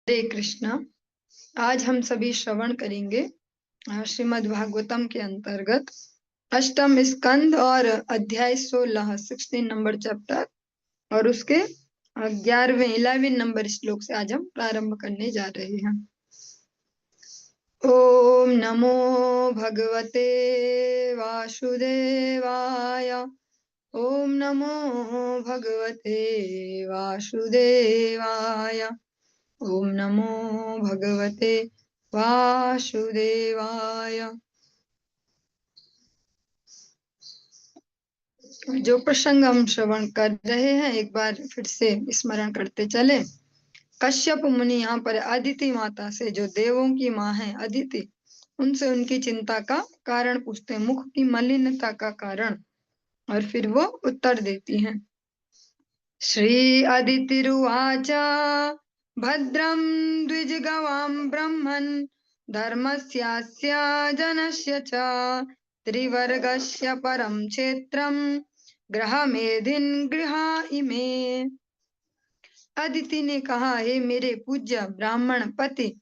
हरे कृष्णा। आज हम सभी श्रवण करेंगे श्रीमद् भागवतम के अंतर्गत अष्टम स्कंद और अध्याय 16 नंबर चैप्टर और उसके 11वें नंबर श्लोक से आज हम प्रारंभ करने जा रहे हैं। ओम नमो भगवते वासुदेवाय। ओम नमो भगवते वासुदेवाय। ओम नमो भगवते वासुदेवाय। जो प्रसंग हम श्रवण कर रहे हैं एक बार फिर से स्मरण करते चले। कश्यप मुनि यहाँ पर अदिति माता से, जो देवों की माँ है अदिति, उनसे उनकी चिंता का कारण पूछते हैं, मुख की मलिनता का कारण, और फिर वो उत्तर देती हैं। श्री अदितिरुवाच भद्रं द्विजगवां ब्रह्मन् धर्मस्यास्य जनस्य च त्रिवर्गस्य परं क्षेत्रं गृहमेधिन् गृहा इमे। अदिति ने कहा, हे मेरे पूज्य ब्राह्मण पति,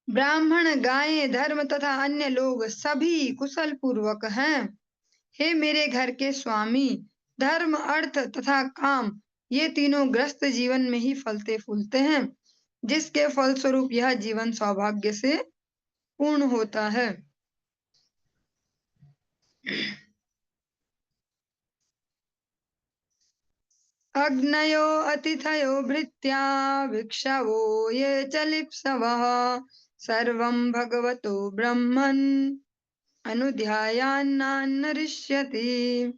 ब्राह्मण, गायें, धर्म तथा अन्य लोग सभी कुशल पूर्वक हैं। हे मेरे घर के स्वामी, धर्म, अर्थ तथा काम ये तीनों ग्रस्त जीवन में ही फलते फूलते हैं, जिसके फलस्वरूप यह जीवन सौभाग्य से पूर्ण होता है। अग्नयो अतिथयो भृत्या भिक्षवो ये च लिप्सवः सर्वं भगवतो ब्रह्मन् अनुध्यायान्नान्नरिष्यति।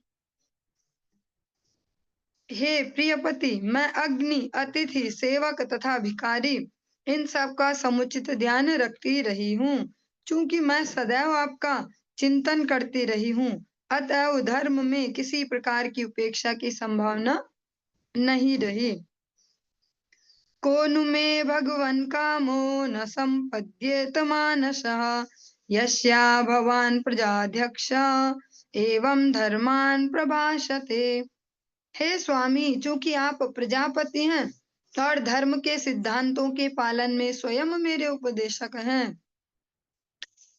हे प्रियपति, मैं अग्नि, अतिथि, सेवक तथा भिखारी इन सब का समुचित ध्यान रखती रही हूँ। चूंकि मैं सदैव आपका चिंतन करती रही हूँ, अतएव धर्म में किसी प्रकार की उपेक्षा की संभावना नहीं रही। को नु मे भगवन् कामो न संपद्येत मानसः यस्या भवान् प्रजाध्यक्ष एवं धर्मान् प्रभाषते। हे स्वामी, चूंकि आप प्रजापति हैं और धर्म के सिद्धांतों के पालन में स्वयं मेरे उपदेशक हैं,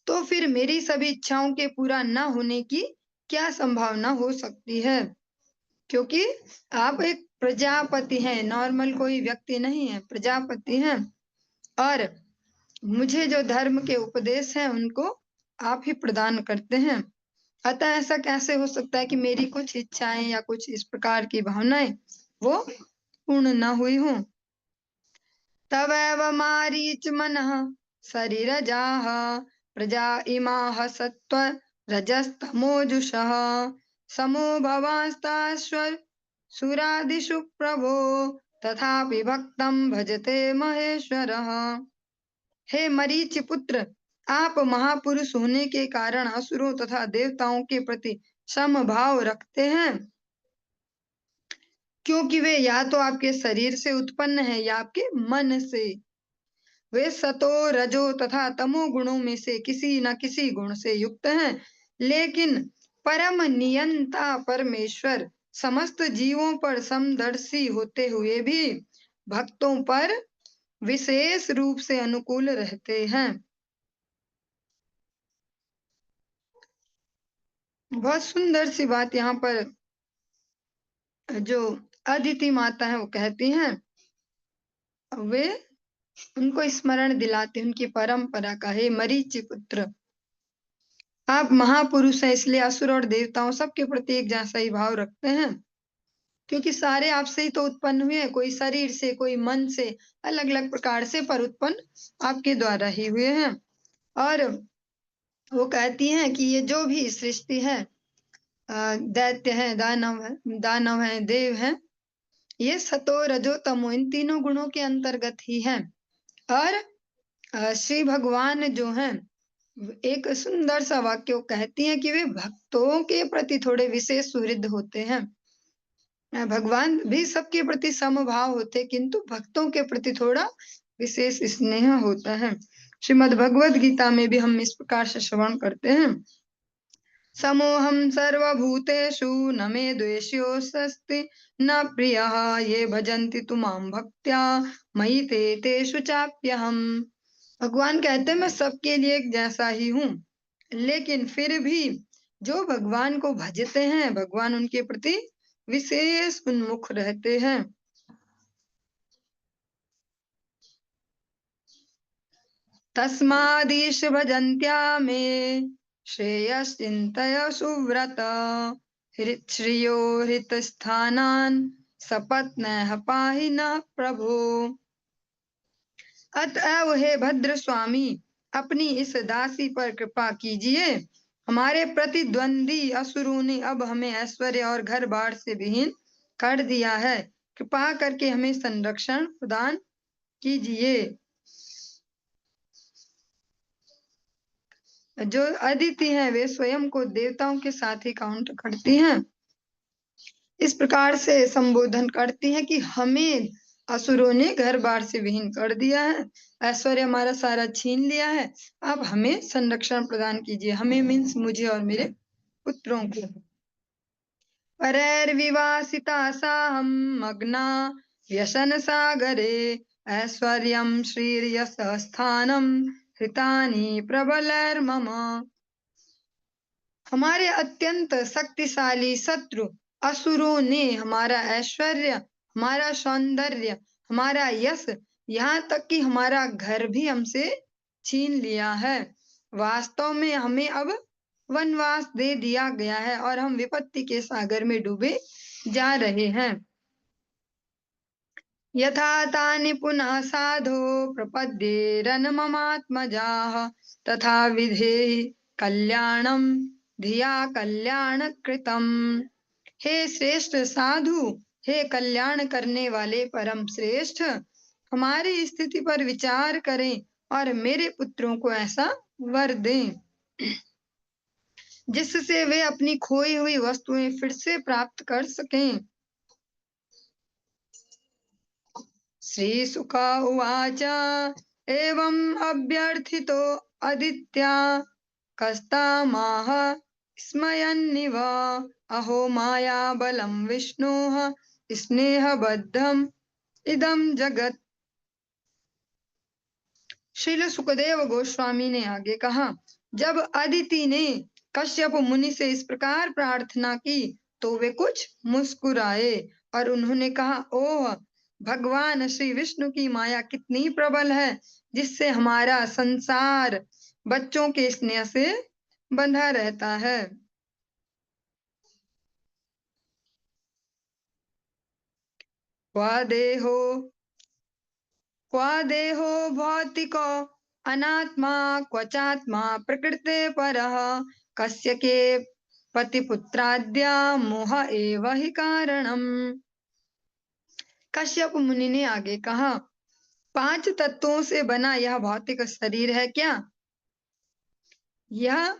तो फिर मेरी सभी इच्छाओं के पूरा न होने की क्या संभावना हो सकती है? क्योंकि आप एक प्रजापति हैं, नॉर्मल कोई व्यक्ति नहीं है, प्रजापति हैं, और मुझे जो धर्म के उपदेश हैं उनको आप ही प्रदान करते हैं। अतः ऐसा कैसे हो सकता है कि मेरी कुछ इच्छाएं या कुछ इस प्रकार की भावनाएं वो पूर्ण न हुई हों। तवैव मारीच मनः शरीरजाः प्रजा इमाः सत्त्व रजस्तमोजुषः समो भवास्ताश्व सुरादिषु प्रभो तथापि भक्तं भजते महेश्वरः। हे मरीचि पुत्र, आप महापुरुष होने के कारण असुरों तथा देवताओं के प्रति समभाव रखते हैं, क्योंकि वे या तो आपके शरीर से उत्पन्न है या आपके मन से। वे सतो, रजो तथा तमो गुणों में से किसी न किसी गुण से युक्त हैं, लेकिन परम नियंता परमेश्वर समस्त जीवों पर समदर्शी होते हुए भी भक्तों पर विशेष रूप से अनुकूल रहते हैं। बहुत सुंदर सी बात यहाँ पर जो अदिति माता है वो कहती हैं, वे उनको स्मरण दिलाते हैं उनकी परंपरा का। हे मरीचि पुत्र, आप महापुरुष हैं, इसलिए असुर और देवताओं सबके प्रति एक जैसा ही भाव रखते हैं, क्योंकि सारे आपसे ही तो उत्पन्न हुए हैं, कोई शरीर से, कोई मन से, अलग अलग प्रकार से, पर उत्पन्न आपके द्वारा ही हुए हैं। और वो कहती हैं कि ये जो भी सृष्टि है, दैत्य है, दानव है, देव है, ये सतो, रजो, तमो इन तीनों गुणों के अंतर्गत ही है। और श्री भगवान जो हैं, एक सुंदर सा वाक्य कहती हैं कि वे भक्तों के प्रति थोड़े विशेष सुहृद होते हैं। भगवान भी सबके प्रति समभाव होते, किंतु भक्तों के प्रति थोड़ा विशेष स्नेह होता है। श्रीमद् भगवद गीता में भी हम इस प्रकार से श्रवण करते हैं। समोहम सर्वभूतेषु न मे द्वेष्योऽस्ति न प्रियः ये भजन्ति तु मां भक्त्या मयि ते तेषु चाप्यहम्। भगवान कहते हैं मैं सबके लिए एक जैसा ही हूँ, लेकिन फिर भी जो भगवान को भजते हैं भगवान उनके प्रति विशेष उन्मुख रहते हैं। तस्मादीश भजन्त्या मे श्रेयश्चिन्तय सुव्रत श्रियो हृतस्थानान् सपत्नः पाहि नः प्रभो। अतएव हे भद्र स्वामी अपनी इस दासी पर कृपा कीजिए। हमारे प्रतिद्वंदी असुरों ने अब हमें ऐश्वर्य और घर बार से विहीन कर दिया है। कृपा करके हमें संरक्षण प्रदान कीजिए। जो अदिति हैं वे स्वयं को देवताओं के साथ ही काउंट करती हैं। इस प्रकार से संबोधन करती हैं कि हमें असुरों ने घर बार से विहीन कर दिया है, ऐश्वर्य हमारा सारा छीन लिया है। अब हमें संरक्षण प्रदान कीजिए। हमें मीन्स मुझे और मेरे पुत्रों को। परैर्विवासिता साहं मग्ना व्यसन सागरे ऐश्वर्यं श्रीर्यशः स्थानं हृतानि प्रबलैर्मम। हमारे अत्यंत शक्तिशाली शत्रु असुरों ने हमारा ऐश्वर्य, हमारा सौंदर्य, हमारा यश, यहाँ तक कि हमारा घर भी हमसे छीन लिया है। वास्तव में हमें अब वनवास दे दिया गया है और हम विपत्ति के सागर में डूबे जा रहे हैं। यथा तानि पुनः साधो प्रपद्येरन ममात्मजाः तथा विधेहि कल्याणम धिया कल्याण कृतम। हे श्रेष्ठ साधु, हे कल्याण करने वाले परम श्रेष्ठ, हमारी स्थिति पर विचार करें और मेरे पुत्रों को ऐसा वर दें जिससे वे अपनी खोई हुई वस्तुएं फिर से प्राप्त कर सकें। श्रीशुक उवाच एवं अभ्यर्थितो अदित्या कस्तामाह स्मयन्निव अहो माया बलं विष्णोः स्नेहबद्धम् इदं जगत्। श्रील सुखदेव गोस्वामी ने आगे कहा, जब अदिति ने कश्यप मुनि से इस प्रकार प्रार्थना की तो वे कुछ मुस्कुराए और उन्होंने कहा, ओह भगवान श्री विष्णु की माया कितनी प्रबल है जिससे हमारा संसार बच्चों के स्नेह से बंधा रहता है। क्वा देहो भौतिको अनात्मा क्वचात्मा प्रकृते परः कस्य के पतिपुत्राद्या मोह एव हि कारणम्। कश्यप मुनि ने आगे कहा, 5 तत्वों से बना यह भौतिक शरीर है क्या? यह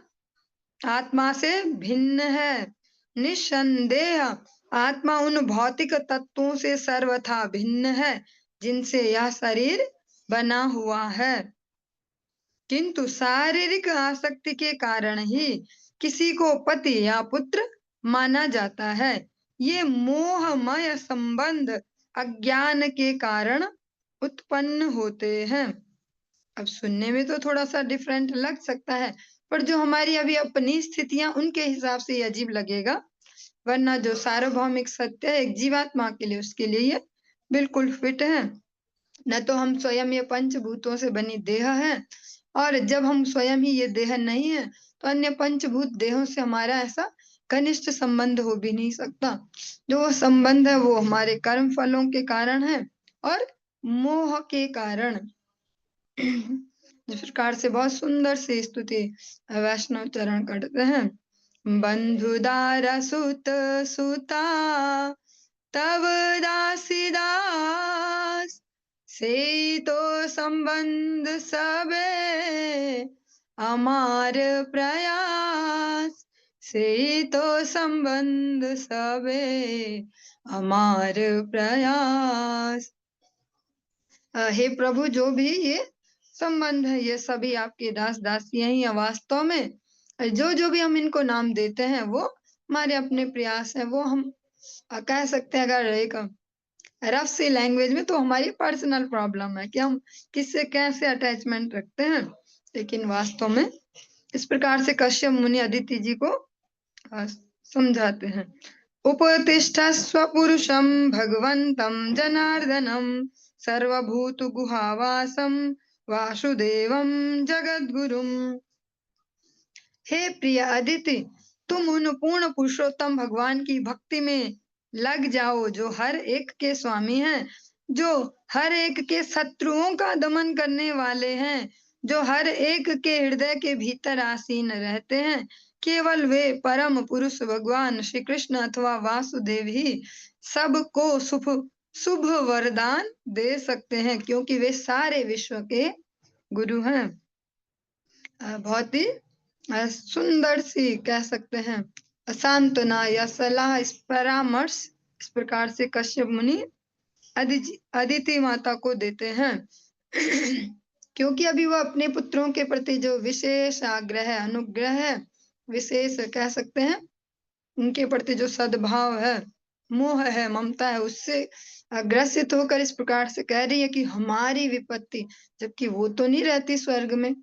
आत्मा से भिन्न है। निस्संदेह आत्मा उन भौतिक तत्वों से सर्वथा भिन्न है जिनसे यह शरीर बना हुआ है, किंतु शारीरिक आसक्ति के कारण ही किसी को पति या पुत्र माना जाता है। ये मोहमय संबंध अज्ञान के कारण उत्पन्न होते हैं। अब सुनने में तो थोड़ा सा डिफरेंट लग सकता है, पर जो हमारी अभी अपनी स्थितियां उनके हिसाब से ये अजीब लगेगा, वरना जो सार्वभौमिक सत्य है एक जीवात्मा के लिए उसके लिए ये बिल्कुल फिट है। न तो हम स्वयं ये पंचभूतों से बनी देह है, और जब हम स्वयं ही ये देह नहीं है तो अन्य पंचभूत देहों से हमारा ऐसा घनिष्ठ संबंध हो भी नहीं सकता। जो वो संबंध है वो हमारे कर्म फलों के कारण है और मोह के कारण। इस प्रकार से बहुत सुंदर सी स्तुति वैष्णव चरण करते हैं। बंधुदार सुत सुता तब दासी दास से तो संबंध सबे अमार प्रयास से तो संबंध सबे अमार प्रयास। हे प्रभु, जो भी ये संबंध है ये सभी आपके दास दासियां ही हैं वास्तव में, जो जो भी हम इनको नाम देते हैं वो हमारे अपने प्रयास है, वो हम कह सकते हैं अगर एक रफ सी लैंग्वेज में तो हमारी पर्सनल प्रॉब्लम है कि हम किससे कैसे अटैचमेंट रखते हैं। लेकिन वास्तव में इस प्रकार से कश्यप मुनि अदिति जी को अ, समझाते हैं। उपतिष्ठस्व पुरुषं भगवन्तं जनार्दनं सर्वभूतगुहावासं वासुदेवं जगद्गुरुम्। हे प्रिय अदिति, तुम उन पूर्ण पुरुषोत्तम भगवान की भक्ति में लग जाओ जो हर एक के स्वामी हैं, जो हर एक के शत्रुओं का दमन करने वाले हैं, जो हर एक के हृदय के भीतर आसीन रहते हैं। केवल वे परम पुरुष भगवान श्री कृष्ण अथवा वासुदेव ही सबको शुभ शुभ वरदान दे सकते हैं, क्योंकि वे सारे विश्व के गुरु हैं। बहुत ही सुंदर सी कह सकते हैं सांत्वना या सलाह, इस परामर्श इस प्रकार से कश्यप मुनि अदिति माता को देते हैं। क्योंकि अभी वो अपने पुत्रों के प्रति जो विशेष आग्रह है, अनुग्रह है, विशेष कह सकते हैं उनके प्रति जो सद्भाव है, मोह है, ममता है, उससे ग्रसित होकर इस प्रकार से कह रही है कि हमारी विपत्ति, जबकि वो तो नहीं रहती स्वर्ग में,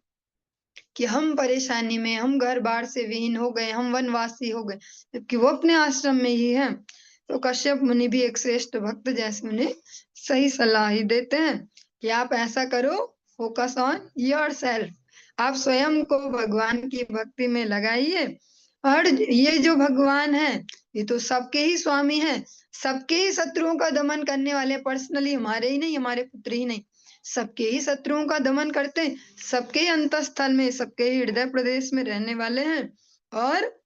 कि हम परेशानी में, हम घर-बार से विहीन हो गए, हम वनवासी हो गए, जबकि वो अपने आश्रम में ही हैं। तो कश्यप मुनि भी एक श्रेष्ठ भक्त जैसे उन्हें सही सलाह ही देते हैं कि आप ऐसा करो, फोकस ऑन योरसेल्फ। आप स्वयं को भगवान की भक्ति में लगाइए और ये जो भगवान हैं, ये तो सबके ही स्वामी हैं, सबके ही शत्रुओं का दमन करने वाले, पर्सनली हमारे ही नहीं, हमारे पुत्र ही नहीं, सबके ही शत्रुओं का दमन करते हैं, सबके ही अंतःस्थल में, सबके ही हृदय प्रदेश में रहने वाले हैं। और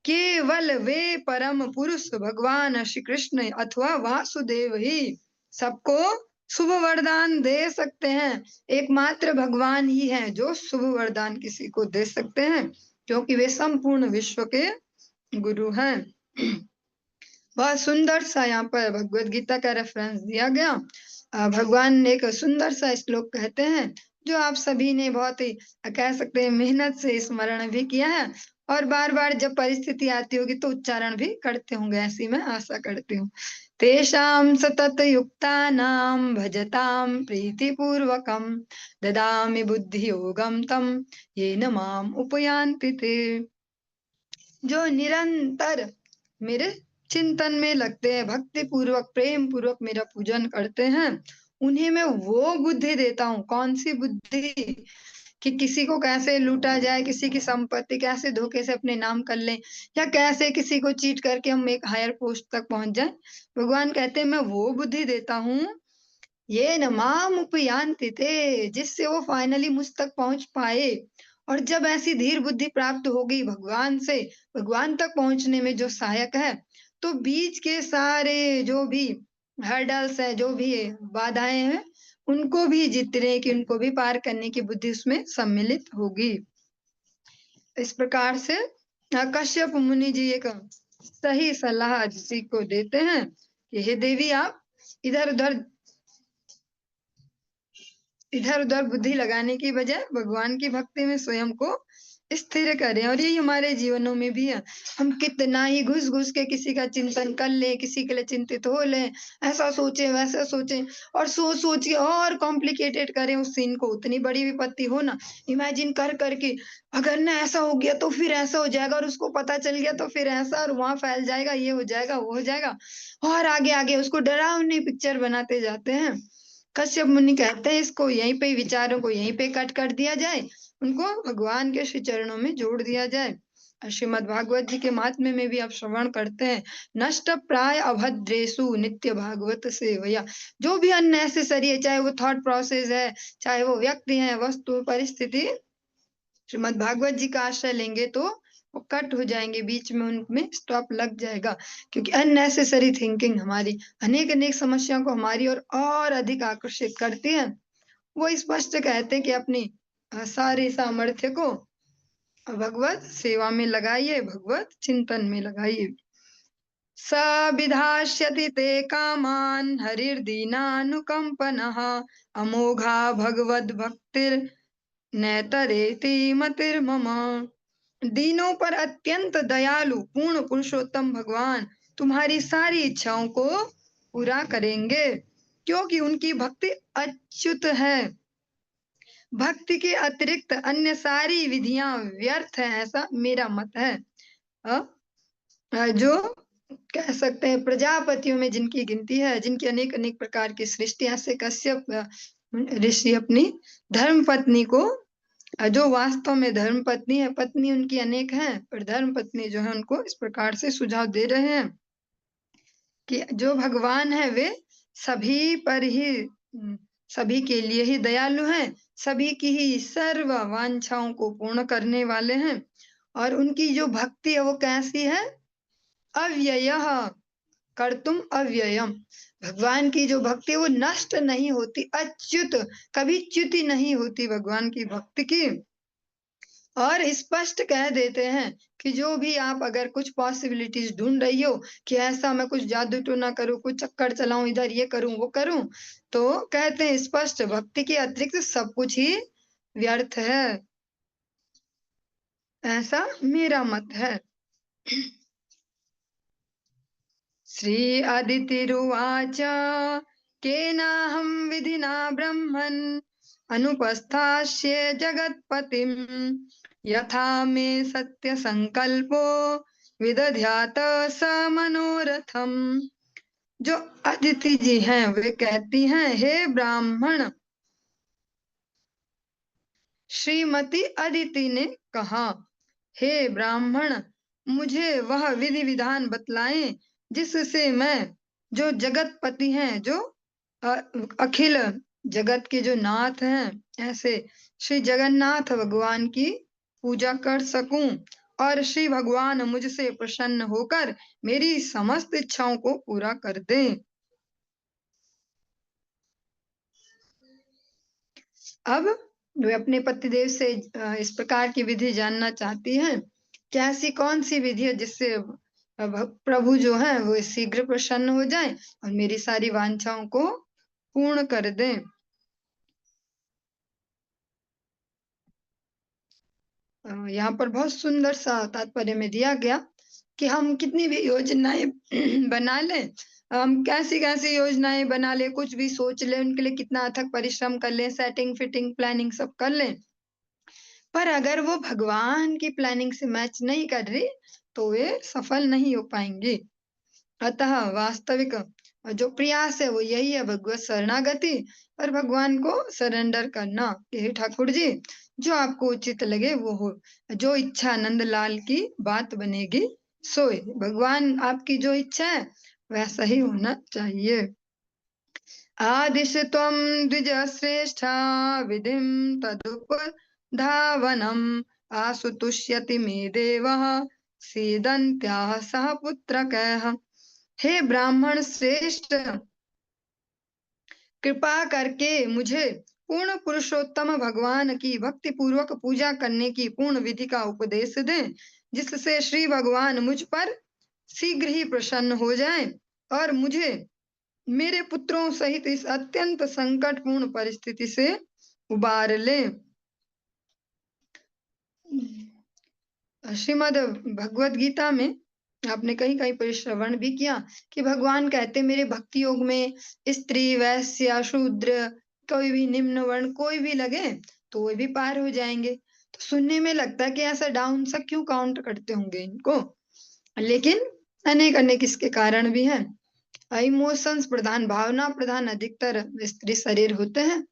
केवल वे परम पुरुष भगवान श्री कृष्ण अथवा वासुदेव ही सबको शुभ वरदान दे सकते हैं। एकमात्र भगवान ही हैं जो शुभ वरदान किसी को दे सकते हैं, क्योंकि वे संपूर्ण विश्व के गुरु हैं। बहुत सुंदर सा यहाँ पर भगवत गीता का रेफरेंस दिया गया। भगवान ने एक सुंदर सा श्लोक कहते हैं जो आप सभी ने बहुत ही कह सकते हैं मेहनत से स्मरण भी किया है और बार-बार जब परिस्थिति आती होगी तो उच्चारण भी करते होंगे, ऐसी मैं आशा करती हूँ। तेषां सतत युक्तानां भजतां प्रीतिपूर्वकं ददामि बुद्धियोगं तं येन माम् उपयान्ति ते। जो निरंतर मेरे चिंतन में लगते हैं, भक्ति पूर्वक, प्रेम पूर्वक मेरा पूजन करते हैं, उन्हें मैं वो बुद्धि देता हूँ। कौन सी बुद्धि? कि किसी को कैसे लूटा जाए, किसी की संपत्ति कैसे धोखे से अपने नाम कर लें या कैसे किसी को चीट करके हम एक हायर पोस्ट तक पहुंच जाएं। भगवान कहते हैं मैं वो बुद्धि देता हूँ, ये न माम उपयान्ति ते, जिससे वो फाइनली मुझ तक पहुंच पाए। और जब ऐसी धीर बुद्धि प्राप्त हो गई भगवान से, भगवान तक पहुंचने में जो सहायक है, तो बीच के सारे जो भी हर्डल्स है, जो भी बाधाएं हैं, उनको भी जीतने की, उनको भी पार करने की बुद्धि उसमें सम्मिलित होगी। इस प्रकार से कश्यप मुनि जी एक सही सलाह अदिति को देते हैं कि हे देवी, आप इधर-उधर इधर-उधर बुद्धि लगाने की बजाय भगवान की भक्ति में स्वयं को स्थिर करें। और यही हमारे जीवनों में भी है। हम कितना ही घुस-घुस के किसी का चिंतन कर लें, किसी के लिए चिंतित हो लें, ऐसा सोचें, वैसा सोचें और सोच-सोच के और कॉम्प्लिकेटेड करें उस सीन को, उतनी बड़ी विपत्ति हो ना, इमेजिन कर के, अगर ना ऐसा हो गया तो फिर ऐसा हो जाएगा और उसको पता चल गया तो फिर ऐसा और वहाँ फैल जाएगा, ये हो जाएगा, वो हो जाएगा और आगे-आगे उसको डरावनी पिक्चर बनाते जाते हैं। कश्यप मुनि कहते हैं इसको यहीं पे, विचारों को यहीं पे कट कर दिया जाए, उनको भगवान के श्री चरणों में जोड़ दिया जाए। श्रीमद् भागवत जी के महात्म्य में भी आप श्रवण करते हैं, नष्ट प्राय अभद्रेषु नित्य भागवत सेवया। जो भी अननेसेसरी है, चाहे वो थॉट प्रोसेस है, चाहे वो व्यक्ति है, वस्तु, परिस्थिति, श्रीमद् भागवत जी का आश्रय लेंगे तो वो कट हो जाएंगे, बीच में उनमें स्टॉप लग जाएगा। क्योंकि अननेसेसरी थिंकिंग हमारी अनेक-अनेक समस्याओं को हमारी ओर और अधिक आकर्षित करती है। वो स्पष्ट कहते हैं कि अपनी सारी सामर्थ्य को भगवत सेवा में लगाइए, भगवत चिंतन में लगाइए। स विधास्यति ते कामान् हरिर्दीनानुकम्पनः अमोघा भगवद्भक्तिर् नेतरेति मतिर्मम। दीनों पर अत्यंत दयालु पूर्ण पुरुषोत्तम भगवान तुम्हारी सारी इच्छाओं को पूरा करेंगे, क्योंकि उनकी भक्ति अच्युत है। भक्ति के अतिरिक्त अन्य सारी विधियां व्यर्थ हैं, ऐसा मेरा मत है। जो कह सकते हैं प्रजापतियों में जिनकी गिनती है, जिनकी अनेक अनेक प्रकार की सृष्टियां से कश्यप ऋषि अपनी धर्म पत्नी को, जो वास्तव में धर्म पत्नी है, पत्नी उनकी अनेक हैं, पर धर्म पत्नी जो है उनको इस प्रकार से सुझाव दे रहे हैं कि जो भगवान है वे सभी पर ही, सभी के लिए ही दयालु हैं, सभी की ही सर्व वांछाओं को पूर्ण करने वाले हैं, और उनकी जो भक्ति है वो कैसी है? अव्ययः कर्तुम अव्ययम। भगवान की जो भक्ति है वो नष्ट नहीं होती, अच्युत, कभी च्युति नहीं होती भगवान की भक्ति की। और स्पष्ट कह देते हैं कि जो भी आप अगर कुछ पॉसिबिलिटीज ढूंढ रही हो कि ऐसा मैं कुछ जादू टोना करूं, कुछ चक्कर चलाऊं, इधर ये करूं वो करूं, तो कहते हैं स्पष्ट भक्ति के अतिरिक्त सब कुछ ही व्यर्थ है, ऐसा मेरा मत है। श्री अदितिरुवाच केनाहं विधिना ब्रह्मन् अनुपस्थास्ये जगत्पतिम् यथा मे सत्य संकल्पो विदध्यात स मनोरथम। जो अदिति जी हैं वे कहती हैं, हे ब्राह्मण। श्रीमती अदिति ने कहा, हे ब्राह्मण, मुझे वह विधि विधान बतलाएं जिससे मैं, जो जगतपति हैं, जो अखिल जगत के जो नाथ हैं, ऐसे श्री जगन्नाथ भगवान की पूजा कर सकूं और श्री भगवान मुझसे प्रसन्न होकर मेरी समस्त इच्छाओं को पूरा कर दें। अब वे अपने पतिदेव से इस प्रकार की विधि जानना चाहती हैं कि ऐसी कौन सी विधि है जिससे प्रभु जो है वो शीघ्र प्रसन्न हो जाए और मेरी सारी वांछाओं को पूर्ण कर दें। यहाँ पर बहुत सुंदर सा तात्पर्य में दिया गया कि हम कितनी भी योजनाएं बना लें, हम कैसी कैसी योजनाएं बना ले, कुछ भी सोच ले, उनके लिए कितना अथक परिश्रम कर ले, सेटिंग फिटिंग प्लानिंग सब कर लें, पर अगर वो भगवान की प्लानिंग से मैच नहीं कर रही तो वे सफल नहीं हो पाएंगी। अतः वास्तविक जो प्रयास है वो यही है, भगवत शरणागति और भगवान को सरेंडर करना कि हे ठाकुर जी, जो आपको उचित लगे वो हो, जो इच्छा नंद लाल की बात बनेगी सोए, भगवान आपकी जो इच्छा है वैसा ही होना चाहिए। आदिश त्वं द्विज श्रेष्ठा विधिं तदुपधावनम् आसु तुष्यति मे देवः सीदन्त्याः सह पुत्रकैः। हे ब्राह्मण श्रेष्ठ, कृपा करके मुझे पूर्ण पुरुषोत्तम भगवान की भक्ति पूर्वक पूजा करने की पूर्ण विधि का उपदेश दें, जिससे श्री भगवान मुझ पर शीघ्र ही प्रसन्न हो जाएं और मुझे मेरे पुत्रों सहित इस अत्यंत संकटपूर्ण परिस्थिति से उबार ले। श्रीमद् भगवत गीता में आपने कहीं कहीं पर श्रवण भी किया कि भगवान कहते मेरे भक्ति योग में स्त्री, वैश्य, शूद्र, कोई भी निम्न वर्ण कोई भी लगे तो वो भी पार हो जाएंगे। तो सुनने में लगता है कि ऐसा डाउन सा क्यों काउंट करते होंगे इनको, लेकिन अनेक अनेक इसके कारण भी हैं। इमोशंस प्रधान, भावना प्रधान अधिकतर स्त्री शरीर होते हैं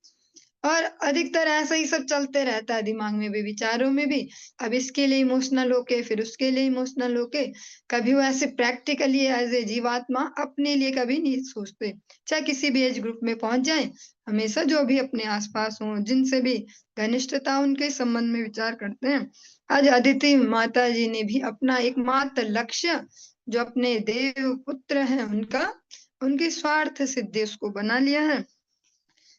और अधिकतर ऐसा ही सब चलते रहता है दिमाग में भी, विचारों में भी। अब इसके लिए इमोशनल होके फिर उसके लिए इमोशनल होके, कभी वो ऐसे प्रैक्टिकली एज ए जीवात्मा अपने लिए कभी नहीं सोचते, चाहे किसी भी एज ग्रुप में पहुंच जाए, हमेशा जो भी अपने आसपास हो, जिनसे भी घनिष्ठता उनके संबंध में विचार करते हैं। आज अदिति माता जी ने भी अपना एकमात्र लक्ष्य, जो अपने देव पुत्र हैं उनका, उनकी स्वार्थ सिद्धि उसको बना लिया है।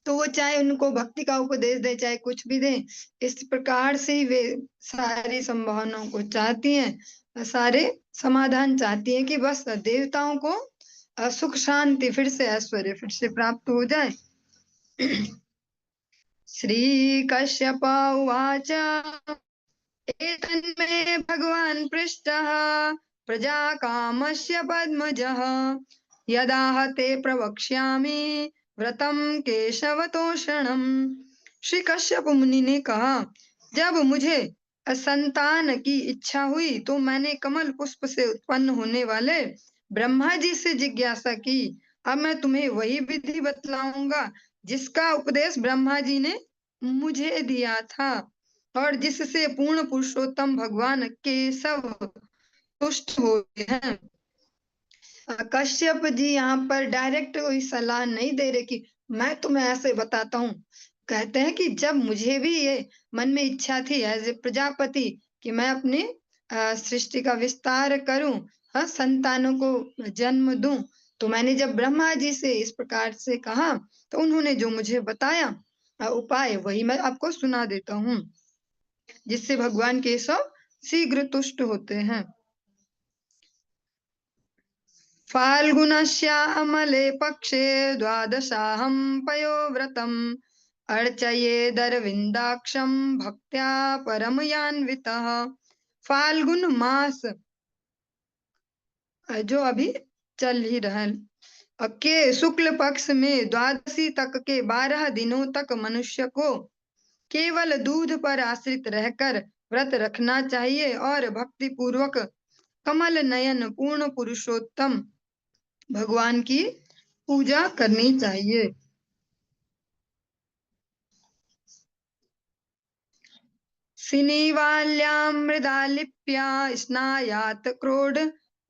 तो वो चाहे उनको भक्ति का उपदेश दे, चाहे कुछ भी दे, इस प्रकार से ही वे सारी संभावनाओं को चाहती हैं, सारे समाधान चाहती हैं कि बस देवताओं को सुख शांति फिर से, ऐश्वर्य फिर से प्राप्त हो जाए। श्री कश्यप उवाच एतन्मे भगवान् पृष्टः प्रजा कामस्य पद्मजः यदा ते प्रवक्ष्यामि व्रतम केशवतोषणम। श्री कश्यप मुनि ने कहा, जब मुझे संतान की इच्छा हुई तो मैंने कमल पुष्प से उत्पन्न होने वाले ब्रह्मा जी से जिज्ञासा की। अब मैं तुम्हें वही विधि बतलाऊंगा जिसका उपदेश ब्रह्मा जी ने मुझे दिया था और जिससे पूर्ण पुरुषोत्तम भगवान केशव तुष्ट हुए हैं। कश्यप जी यहाँ पर डायरेक्ट कोई सलाह नहीं दे रहे कि मैं तुम्हें ऐसे बताता हूँ। कहते हैं कि जब मुझे भी ये मन में इच्छा थी एज ए प्रजापति कि मैं अपने सृष्टि का विस्तार करूं, हाँ, संतानों को जन्म दूं, तो मैंने जब ब्रह्मा जी से इस प्रकार से कहा तो उन्होंने जो मुझे बताया उपाय वही मैं आपको सुना देता हूँ, जिससे भगवान केशव शीघ्र तुष्ट होते हैं। फाल्गुनश्यामले पक्षे द्वादशाहं पयोव्रतम् अर्चयेदरविन्दाक्षं भक्त्या परमयान्वितः। फाल्गुन मास जो अभी चल ही रहा है के शुक्ल पक्ष में द्वादशी तक के 12 दिनों तक मनुष्य को केवल दूध पर आश्रित रहकर व्रत रखना चाहिए और भक्ति पूर्वक कमल नयन पूर्ण पुरुषोत्तम भगवान की पूजा करनी चाहिए। सिनीवाल्यां मृदा लिप्या स्नायात् क्रोड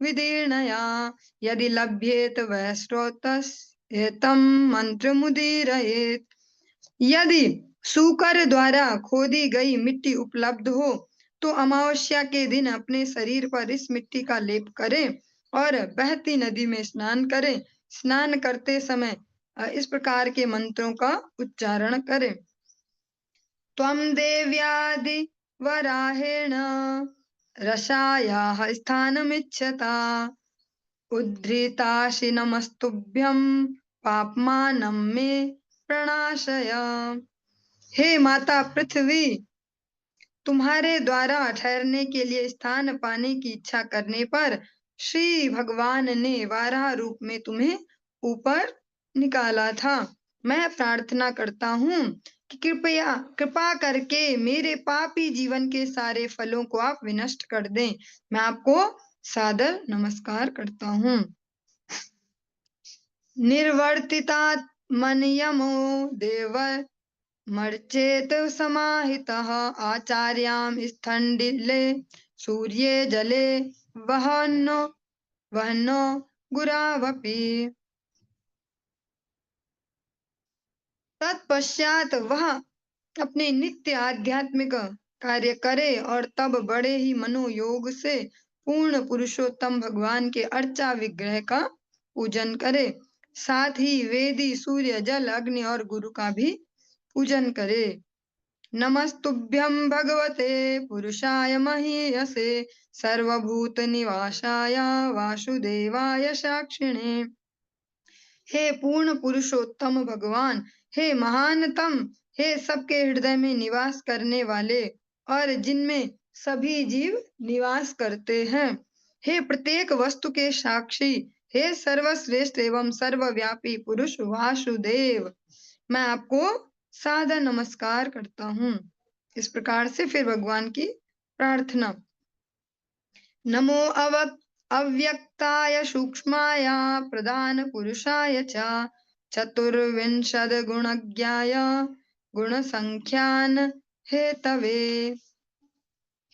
विदीर्णया यदि लभ्येत वै स्रोतस्येतं मंत्रमुदीरयेत्। यदि सूकर द्वारा खोदी गई मिट्टी उपलब्ध हो तो अमावस्या के दिन अपने शरीर पर इस मिट्टी का लेप करें और बहती नदी में स्नान करें। स्नान करते समय इस प्रकार के मंत्रों का उच्चारण करें। त्वं देव्यादि वराहेण रसायाः स्थानमिच्छता उद्धृतासि नमस्तुभ्यं पापमानं मे प्रणाशय। हे माता पृथ्वी, तुम्हारे द्वारा ठहरने के लिए स्थान पाने की इच्छा करने पर श्री भगवान ने वाराह रूप में तुम्हें ऊपर निकाला था। मैं प्रार्थना करता हूँ कि कृपा करके मेरे पापी जीवन के सारे फलों को आप विनष्ट कर दें। मैं आपको सादर नमस्कार करता हूँ। निर्वर्तितात्मनियमो देव मर्चेत समाहितः आचार्यां स्थण्डिले सूर्ये जले वहन्नो वहन्नो गुरावपि। तत्पश्चात वह अपने नित्य आध्यात्मिक कार्य करे और तब बड़े ही मनोयोग से पूर्ण पुरुषोत्तम भगवान के अर्चा विग्रह का पूजन करे। साथ ही वेदी सूर्य जल अग्नि और गुरु का भी पूजन करे। नमस्तुभ्यं भगवते पुरुषाय महीयसे सर्वभूत निवासाय वासुदेवाय साक्षिणे। हे पूर्ण पुरुषोत्तम भगवान, हे महानतम, हे सबके हृदय में निवास करने वाले और जिनमें सभी जीव निवास करते हैं, हे प्रत्येक वस्तु के साक्षी, हे सर्वश्रेष्ठ एवं सर्वव्यापी पुरुष वासुदेव, मैं आपको सादर नमस्कार करता हूँ। इस प्रकार से फिर भगवान की प्रार्थना। नमो अव्यक्ताय सूक्ष्माय प्रधान पुरुषाय च चतुर्विंशद गुणज्ञाय गुण संख्यान हेतवे।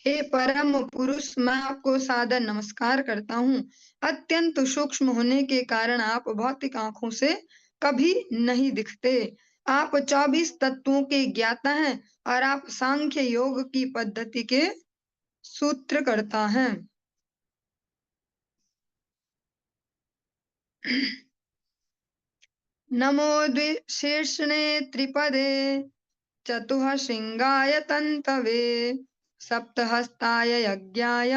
हे परम पुरुष, मैं आपको सादर नमस्कार करता हूँ। अत्यंत सूक्ष्म होने के कारण आप भौतिक आंखों से कभी नहीं दिखते। आप 24 तत्वों के ज्ञाता हैं और आप सांख्य योग की पद्धति के सूत्रकर्ता हैं। नमो द्विशीर्षणे त्रिपदे चतुःशृंगाय तन्तवे सप्तहस्ताय यज्ञाय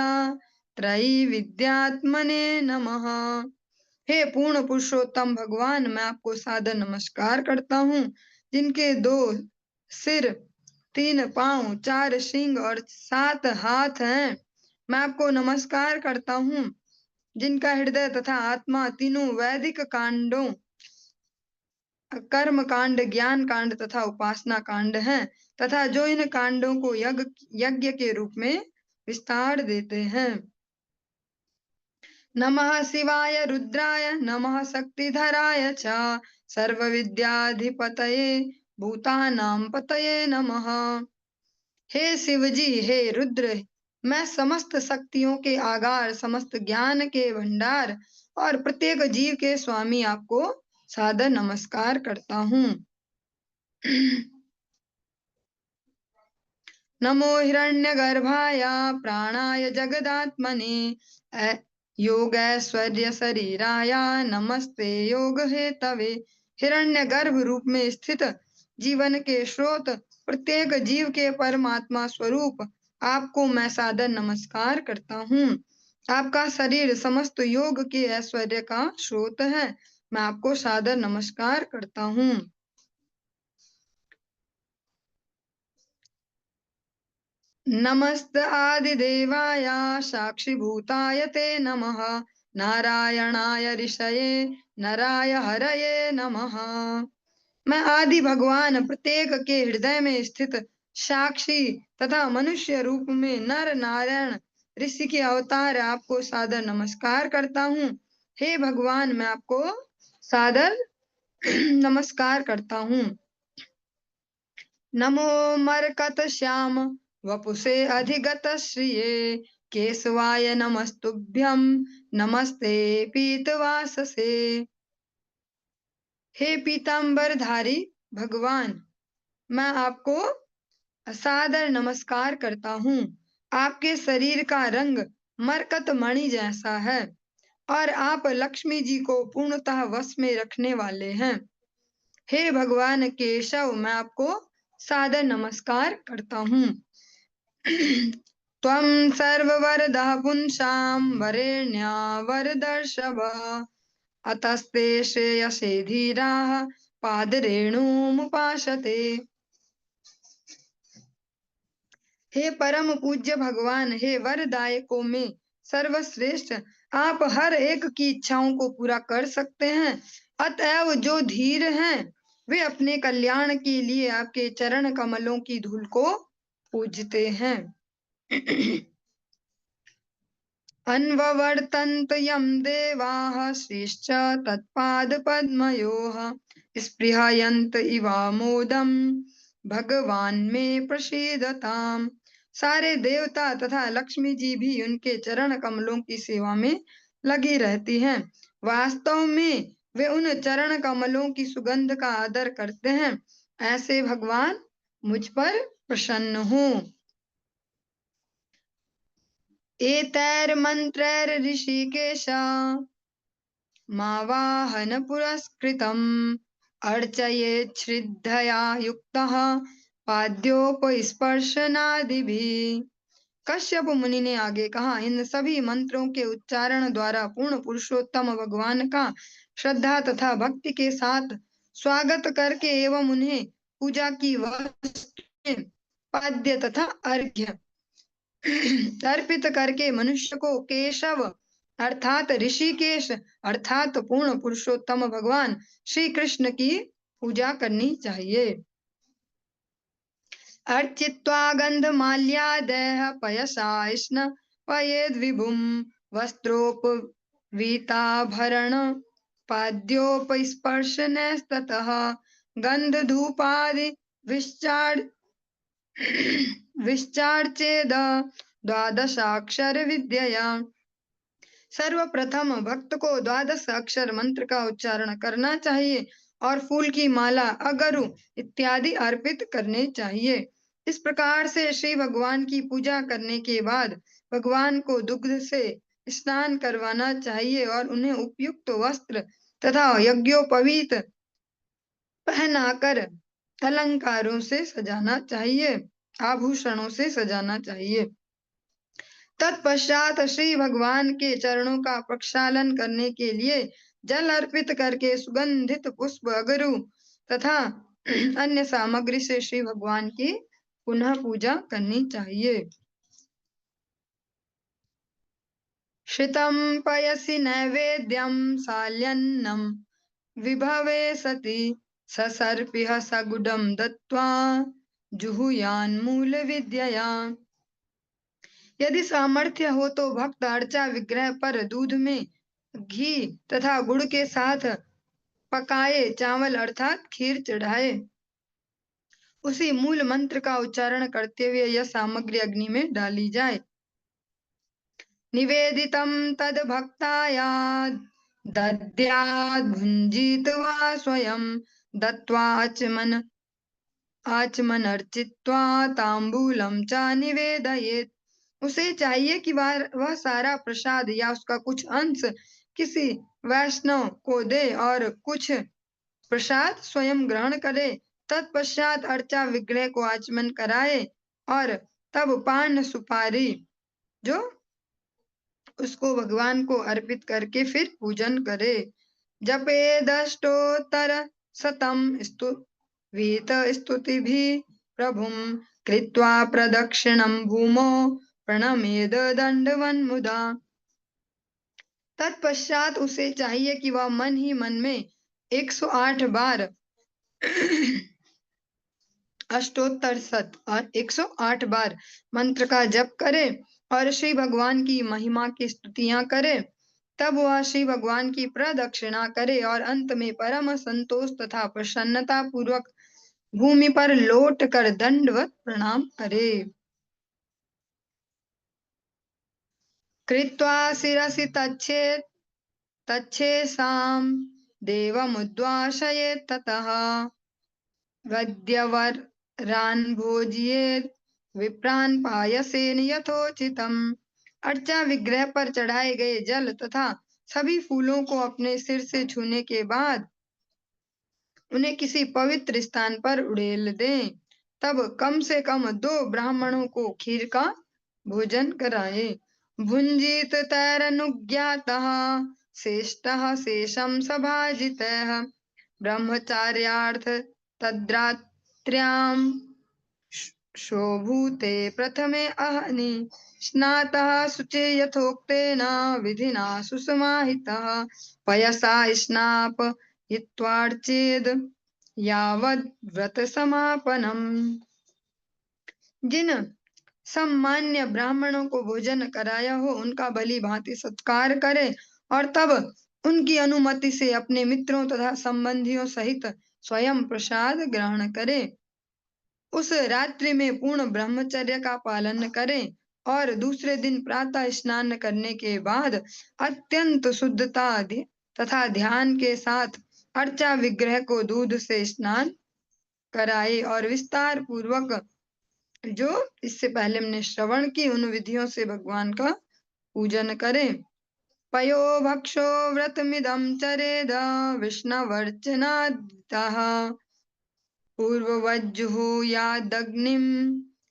त्रयीविद्यात्मने नमः। हे पूर्ण पुरुषोत्तम भगवान, मैं आपको सादर नमस्कार करता हूँ, जिनके 2 सिर 3 पांव, 4 सींग और 7 हाथ हैं। मैं आपको नमस्कार करता हूँ, जिनका हृदय तथा आत्मा तीनों वैदिक कांडों, कर्म कांड, ज्ञान कांड तथा उपासना कांड हैं, तथा जो इन कांडों को यज्ञ के रूप में विस्तार देते हैं। नमः शिवाय रुद्राय नमः शक्तिधराय च सर्वविद्याधिपतये भूतानां पतये नमः। हे शिवजी, हे रुद्र, मैं समस्त शक्तियों के आगार, समस्त ज्ञान के भंडार और प्रत्येक जीव के स्वामी आपको सादर नमस्कार करता हूँ। नमो हिरण्यगर्भाय प्राणाय जगदात्मने योगैश्वर्य शरीराय नमस्ते योग हेतवे। हिरण्यगर्भ रूप में स्थित जीवन के स्रोत, प्रत्येक जीव के परमात्मा स्वरूप आपको मैं सादर नमस्कार करता हूँ। आपका शरीर समस्त योग के ऐश्वर्य का स्रोत है। मैं आपको सादर नमस्कार करता हूँ। नमस्त आदिदेवाय साक्षिभूताय ते नमः। नारायणाय ऋषये नराय हरये नमः। मैं आदि भगवान प्रत्येक के हृदय में स्थित साक्षी तथा मनुष्य रूप में नर नारायण ऋषि के अवतार आपको सादर नमस्कार करता हूँ। हे भगवान, मैं आपको सादर नमस्कार करता हूँ। नमो मरकत श्याम वपुषे अधिगत श्रिये केशवाय नमस्तुभ्यं नमस्ते पीतवाससे। हे पीतांबरधारी भगवान, मैं आपको सादर नमस्कार करता हूँ। आपके शरीर का रंग मरकत मणि जैसा है और आप लक्ष्मी जी को पूर्णतः वश में रखने वाले हैं। हे भगवान केशव, मैं आपको सादर नमस्कार करता हूँ। त्वं सर्ववरदः पुंसां वरेण्या वरदर्शभ अतस्ते श्रेयसे धीराः पादरेणुमुपासते। हे परम पूज्य भगवान, हे वरदायकों में सर्वश्रेष्ठ, आप हर एक की इच्छाओं को पूरा कर सकते हैं। अतएव जो धीर हैं, वे अपने कल्याण के लिए आपके चरण कमलों की धूल को पूजते हैं। अन्ववर्तन्त यं देवाः श्रीश्च तत्पादपद्मयोः स्पृहयन्त इवामोदं भगवान में प्रसीदताम्। सारे देवता तथा लक्ष्मी जी भी उनके चरण कमलों की सेवा में लगी रहती हैं। वास्तव में वे उन चरण कमलों की सुगंध का आदर करते हैं। ऐसे भगवान मुझ पर प्रसन्न हों। एतैर्मन्त्रैर्ऋषिकेश मावाहन पुरस्कृतम् अर्चयेत् श्रद्धया युक्तः पाद्योपस्पर्शनादिभिः। कश्यप मुनि ने आगे कहा, इन सभी मंत्रों के उच्चारण द्वारा पूर्ण पुरुषोत्तम भगवान का श्रद्धा तथा भक्ति के साथ स्वागत करके एवं उन्हें पूजा की वस्तुएं, पाद्य तथा अर्घ्य अर्पित करके मनुष्य को केशव अर्थात ऋषिकेश अर्थात पूर्ण पुरुषोत्तम भगवान श्री कृष्ण की पूजा करनी चाहिए। अर्चित्वा गंधमाल्यादयः पयसा स्नापयेद् विभुं वस्त्रोपवीताभरण पाद्योपस्पर्शनस्ततः गन्धधूपादि विश्चार्चेद द्वादशाक्षर विद्यया। सर्वप्रथम भक्त को 12 अक्षर मंत्र का उच्चारण करना चाहिए और फूल की माला, अगरु इत्यादि अर्पित करने चाहिए। इस प्रकार से श्री भगवान की पूजा करने के बाद भगवान को दुग्ध से स्नान करवाना चाहिए और उन्हें उपयुक्त वस्त्र तथा यज्ञोपवीत पहनाकर अलंकारों से सजाना चाहिए, आभूषणों से सजाना चाहिए। तत्पश्चात श्री भगवान के चरणों का प्रक्षालन करने के लिए जल अर्पित करके सुगंधित पुष्प, अगरु तथा अन्य सामग्री से श्री भगवान की पुनः पूजा करनी चाहिए। श्रितं पयसि नैवेद्यं साल्यन्नं विभवे सति ससर्पिः सगुडं दत्त्वा जुहुयान्मूलविद्यया। यदि सामर्थ्य हो तो भक्त अर्चा विग्रह पर दूध में घी तथा गुड़ के साथ पकाए चावल अर्थात खीर चढ़ाए। उसी मूल मंत्र का उच्चारण करते हुए यह सामग्री अग्नि में डाली जाए। निवेदितं तद भक्ताय दद्यात् भुञ्जीत्वा स्वयं दत्त्वा आचमनर्चित्वा तांबूलं च निवेदयेत्। उसे चाहिए कि वह सारा प्रसाद या उसका कुछ अंश किसी वैष्णव को दे और कुछ प्रसाद स्वयं ग्रहण करे। तत्पश्चात अर्चा विग्रह को आचमन कराए और तब पान सुपारी जो उसको भगवान को अर्पित करके फिर पूजन करे। जपेदष्टोत्तर शतं वीत स्तुतिभिः प्रभुं कृत्वा प्रदक्षिणं भूमौ प्रणमेद दंडवन मुदा। तत्पश्चात उसे चाहिए कि वह मन ही मन में 108 बार अष्टोत्तर शत और 108 बार मंत्र का जप करे और श्री भगवान की महिमा की स्तुतियां करे। तब वह श्री भगवान की प्रदक्षिणा करे और अंत में परम संतोष तथा प्रसन्नता पूर्वक भूमि पर लौट कर दंडवत प्रणाम करे। कृत्वा शिरसि तच्छेषां देवमुद्वासयेत् ततः गद्यवरान् भोजयेत् विप्रान् पायसेन यथोचितम्। अर्चा विग्रह पर चढ़ाए गए जल तथा सभी फूलों को अपने सिर से छूने के बाद उन्हें किसी पवित्र स्थान पर उड़ेल दें। तब कम से कम 2 ब्राह्मणों को खीर का भोजन कराए। भुंजीत तैरनुज्ञातः श्रेष्ठः शेषं सभाजितः ब्रह्मचार्यार्थ तद्रात्र्यां शोभूते प्रथमे अहनि स्नातः शुचे यथोक्तेन विधिना सुसमाहितः पयसा स्नापयित्वार्चेद् यावद् व्रत समापनम्। जिन सम्मान्य ब्राह्मणों को भोजन कराया हो उनका भली भांति सत्कार करे और तब उनकी अनुमति से अपने मित्रों तथा संबंधियों सहित स्वयं प्रसाद ग्रहण करे। उस रात्रि में पूर्ण ब्रह्मचर्य का पालन करें और दूसरे दिन प्रातः स्नान करने के बाद अत्यंत शुद्धता तथा ध्यान के साथ अर्चा विग्रह को दूध से स्नान कराए और विस्तार पूर्वक जो इससे पहले हमने श्रवण की उन विधियों से भगवान का पूजन करें। पयो भक्षो व्रतमिदं चरेद विष्णवर्चनादितः पूर्ववज्जुहुयादग्निं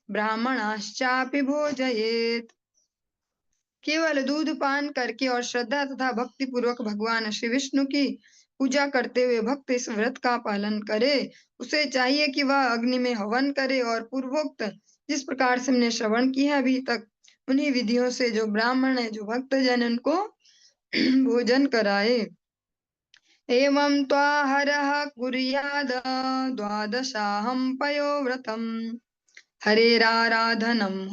ब्राह्मणाश्चापि भोजयेत्। केवल दूध पान करके और श्रद्धा तथा भक्ति पूर्वक भगवान श्री विष्णु की पूजा करते हुए भक्त इस व्रत का पालन करे। उसे चाहिए कि वह अग्नि में हवन करे और पूर्वोक्त जिस प्रकार से हमने श्रवण किया अभी तक उन्हीं विधियों से जो ब्राह्मण है जो भक्त जन उनको भोजन कराए। एवं त्वाहरः कुर्याद द्वादशाहं पयोव्रतम् हरेराराधनं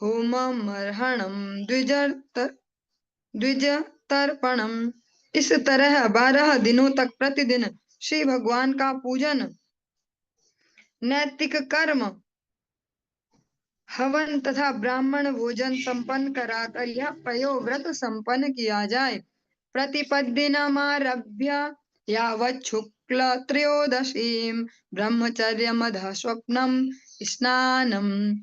होममर्हणं द्विजतर्पणम्। इस तरह 12 दिनों तक प्रतिदिन श्री भगवान का पूजन नैतिक कर्म हवन तथा ब्राह्मण भोजन संपन्न कराकर यह पयोव्रत संपन्न किया जाए। प्रतिपद्दिनमारभ्य यावत् शुक्ल त्रयोदशीं ब्रह्मचर्यमधः स्वप्नं स्नानं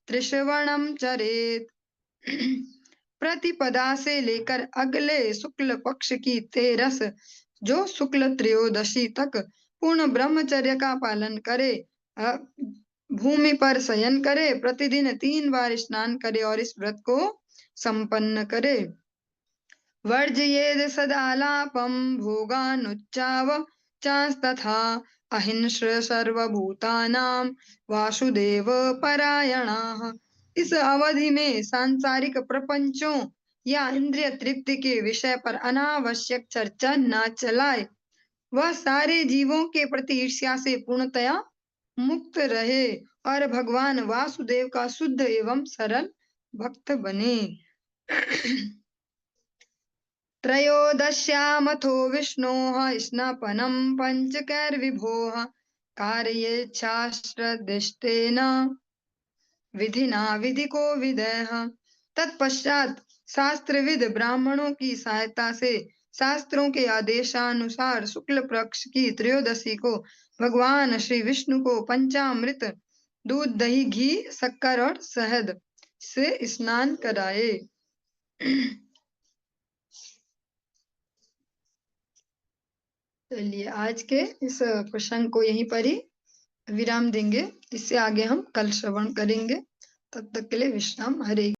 त्रिश्रवणं चरेत्। प्रतिपदा से लेकर अगले शुक्ल पक्ष की 13 जो शुक्ल त्रयोदशी तक पूर्ण ब्रह्मचर्य का पालन करे, भूमि पर शयन करे, प्रतिदिन 3 बार स्नान करे और इस व्रत को संपन्न करे। वर्जयेद सदालापं भोगानुच्चावचांस्तथा अहिंस सर्वभूतानां वासुदेव परायणाः। इस अवधि में सांसारिक प्रपंचों या इंद्रिय तृप्ति के विषय पर अनावश्यक चर्चा न चलाए। वह सारे जीवों के प्रति ईर्ष्या से पूर्णतया मुक्त रहे और भगवान वासुदेव का शुद्ध एवं सरल भक्त बने। त्रयोदश्यामथो विष्णोः स्नपनं पञ्चकैर्विभोः कारयेच्छास्त्रदिष्टेन विधिना विधिको विदयः। तत्पश्चात शास्त्रविद ब्राह्मणों की सहायता से शास्त्रों के आदेशानुसार शुक्ल पक्ष की त्रयोदशी को भगवान श्री विष्णु को पंचामृत दूध दही घी शक्कर और शहद से स्नान कराए। चलिए आज के इस प्रसंग को यहीं पर ही विराम देंगे। इससे आगे हम कल श्रवण करेंगे। तब तक के लिए विश्राम। हरे